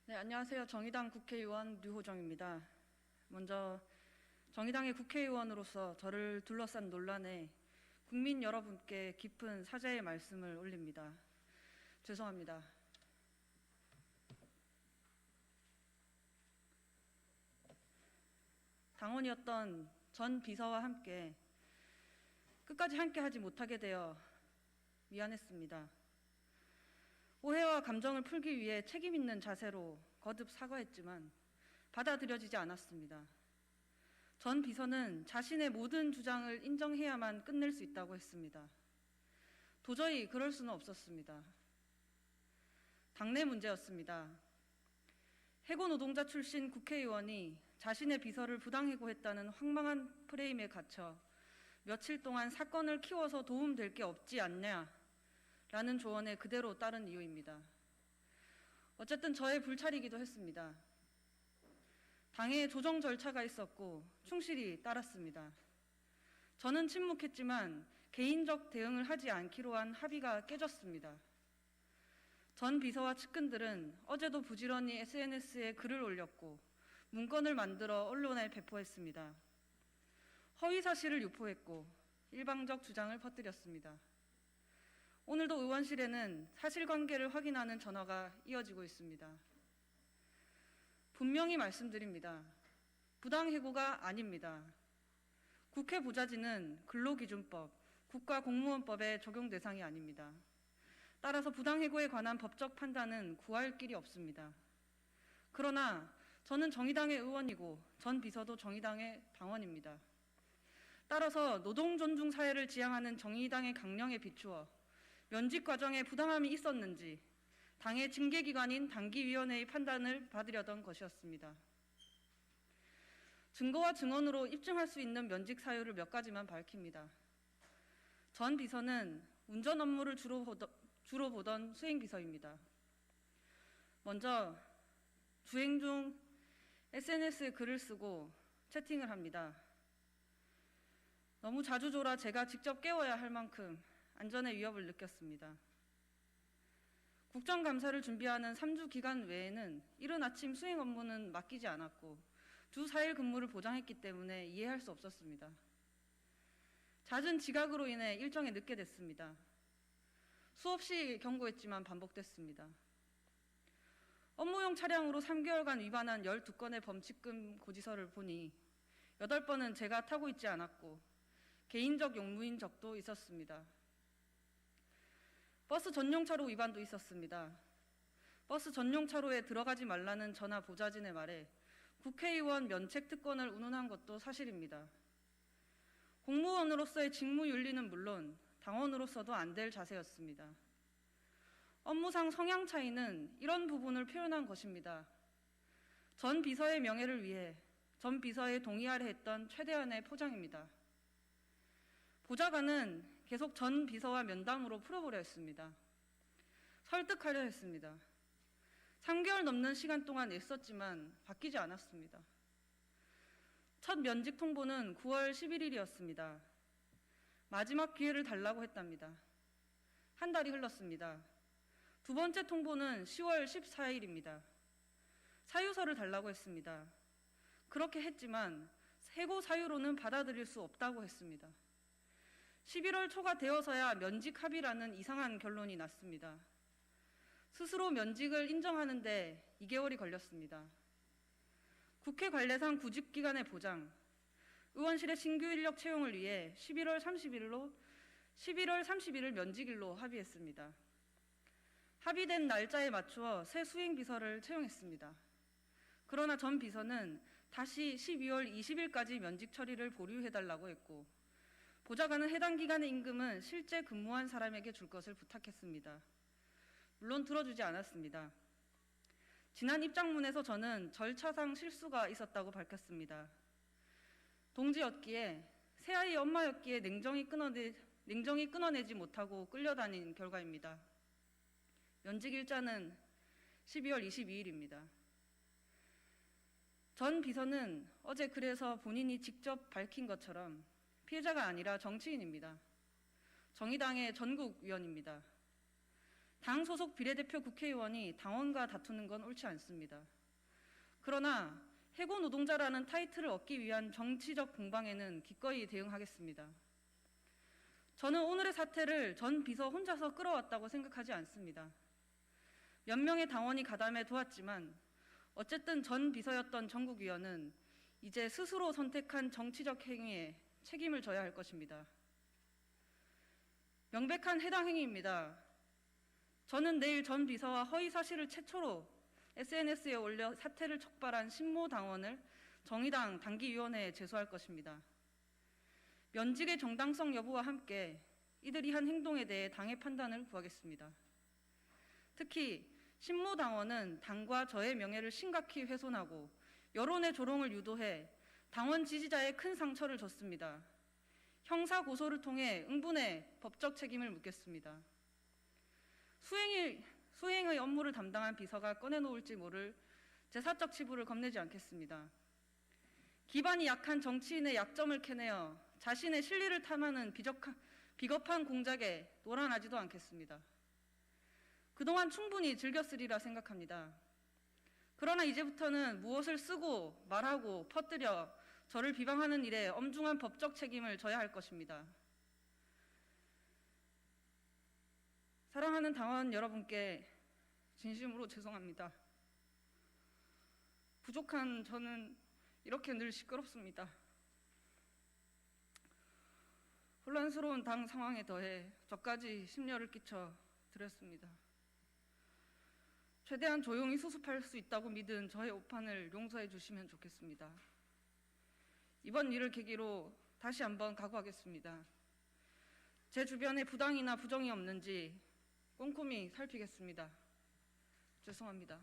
네, 안녕하세요. 정의당 국회의원 류호정입니다. 먼저 정의당의 국회의원으로서 저를 둘러싼 논란에 국민 여러분께 깊은 사죄의 말씀을 올립니다. 죄송합니다. 당원이었던 전 비서와 함께 끝까지 함께하지 못하게 되어 미안했습니다. 오해와 감정을 풀기 위해 책임 있는 자세로 거듭 사과했지만 받아들여지지 않았습니다. 전 비서는 자신의 모든 주장을 인정해야만 끝낼 수 있다고 했습니다. 도저히 그럴 수는 없었습니다. 당내 문제였습니다. 해고 노동자 출신 국회의원이 자신의 비서를 부당해고했다는 황망한 프레임에 갇혀 며칠 동안 사건을 키워서 도움될 게 없지 않냐라는 조언에 그대로 따른 이유입니다. 어쨌든 저의 불찰이기도 했습니다. 당의 조정 절차가 있었고 충실히 따랐습니다. 저는 침묵했지만 개인적 대응을 하지 않기로 한 합의가 깨졌습니다. 전 비서와 측근들은 어제도 부지런히 SNS에 글을 올렸고 문건을 만들어 언론에 배포했습니다. 허위 사실을 유포했고 일방적 주장을 퍼뜨렸습니다. 오늘도 의원실에는 사실관계를 확인하는 전화가 이어지고 있습니다. 분명히 말씀드립니다. 부당해고가 아닙니다. 국회 보좌진은 근로기준법, 국가공무원법의 적용 대상이 아닙니다. 따라서 부당해고에 관한 법적 판단은 구할 길이 없습니다. 그러나 저는 정의당의 의원이고 전 비서도 정의당의 당원입니다. 따라서 노동존중 사회를 지향하는 정의당의 강령에 비추어 면직 과정에 부당함이 있었는지 당의 징계기관인 당기위원회의 판단을 받으려던 것이었습니다. 증거와 증언으로 입증할 수 있는 면직 사유를 몇 가지만 밝힙니다. 전 비서는 운전 업무를 주로 보던 수행비서입니다. 먼저 주행 중 SNS에 글을 쓰고 채팅을 합니다. 너무 자주 졸아 제가 직접 깨워야 할 만큼 안전의 위협을 느꼈습니다. 국정감사를 준비하는 3주 기간 외에는 이른 아침 수행 업무는 맡기지 않았고 주 4일 근무를 보장했기 때문에 이해할 수 없었습니다. 잦은 지각으로 인해 일정에 늦게 됐습니다. 수없이 경고했지만 반복됐습니다. 업무용 차량으로 3개월간 위반한 12건의 범칙금 고지서를 보니 8번은 제가 타고 있지 않았고 개인적 용무인 적도 있었습니다. 버스 전용차로 위반도 있었습니다. 버스 전용차로에 들어가지 말라는 전화 보좌진의 말에 국회의원 면책 특권을 운운한 것도 사실입니다. 공무원으로서의 직무 윤리는 물론 당원으로서도 안 될 자세였습니다. 업무상 성향 차이는 이런 부분을 표현한 것입니다. 전 비서의 명예를 위해 전 비서에 동의하려 했던 최대한의 포장입니다. 보좌관은 계속 전 비서와 면담으로 풀어보려 했습니다. 설득하려 했습니다. 3개월 넘는 시간 동안 애썼지만 바뀌지 않았습니다. 첫 면직 통보는 9월 11일이었습니다. 마지막 기회를 달라고 했답니다. 한 달이 흘렀습니다. 두 번째 통보는 10월 14일입니다. 사유서를 달라고 했습니다. 그렇게 했지만 해고 사유로는 받아들일 수 없다고 했습니다. 11월 초가 되어서야 면직 합의라는 이상한 결론이 났습니다. 스스로 면직을 인정하는데 2개월이 걸렸습니다. 국회 관례상 구직기간의 보장, 의원실의 신규 인력 채용을 위해 11월 30일을 면직일로 합의했습니다. 합의된 날짜에 맞추어 새 수행비서를 채용했습니다. 그러나 전 비서는 다시 12월 20일까지 면직 처리를 보류해달라고 했고 보좌관은 해당 기간의 임금은 실제 근무한 사람에게 줄 것을 부탁했습니다. 물론 들어주지 않았습니다. 지난 입장문에서 저는 절차상 실수가 있었다고 밝혔습니다. 동지였기에 새아이 엄마였기에 냉정히 끊어내지 못하고 끌려다닌 결과입니다. 면직 일자는 12월 22일입니다. 전 비서는 어제 그래서 본인이 직접 밝힌 것처럼 피해자가 아니라 정치인입니다. 정의당의 전국위원입니다. 당 소속 비례대표 국회의원이 당원과 다투는 건 옳지 않습니다. 그러나 해고 노동자라는 타이틀을 얻기 위한 정치적 공방에는 기꺼이 대응하겠습니다. 저는 오늘의 사태를 전 비서 혼자서 끌어왔다고 생각하지 않습니다. 몇 명의 당원이 가담해 도왔지만 어쨌든 전 비서였던 전국위원은 이제 스스로 선택한 정치적 행위에 책임을 져야 할 것입니다. 명백한 해당 행위입니다. 저는 내일 전 비서와 허위 사실을 최초로 SNS에 올려 사태를 촉발한 신모 당원을 정의당 당기위원회에 제소할 것입니다. 면직의 정당성 여부와 함께 이들이 한 행동에 대해 당의 판단을 구하겠습니다. 특히 신모 당원은 당과 저의 명예를 심각히 훼손하고 여론의 조롱을 유도해 당원 지지자에 큰 상처를 줬습니다. 형사 고소를 통해 응분의 법적 책임을 묻겠습니다. 수행의 업무를 담당한 비서가 꺼내놓을지 모를 제사적 치부를 겁내지 않겠습니다. 기반이 약한 정치인의 약점을 캐내어 자신의 실리를 탐하는 비겁한 공작에 놀아나지도 않겠습니다. 그동안 충분히 즐겼으리라 생각합니다. 그러나 이제부터는 무엇을 쓰고 말하고 퍼뜨려 저를 비방하는 일에 엄중한 법적 책임을 져야 할 것입니다. 사랑하는 당원 여러분께 진심으로 죄송합니다. 부족한 저는 이렇게 늘 시끄럽습니다. 혼란스러운 당 상황에 더해 저까지 심려를 끼쳐 드렸습니다. 최대한 조용히 수습할 수 있다고 믿은 저의 오판을 용서해 주시면 좋겠습니다. 이번 일을 계기로 다시 한번 각오하겠습니다. 제 주변에 부당이나 부정이 없는지 꼼꼼히 살피겠습니다. 죄송합니다.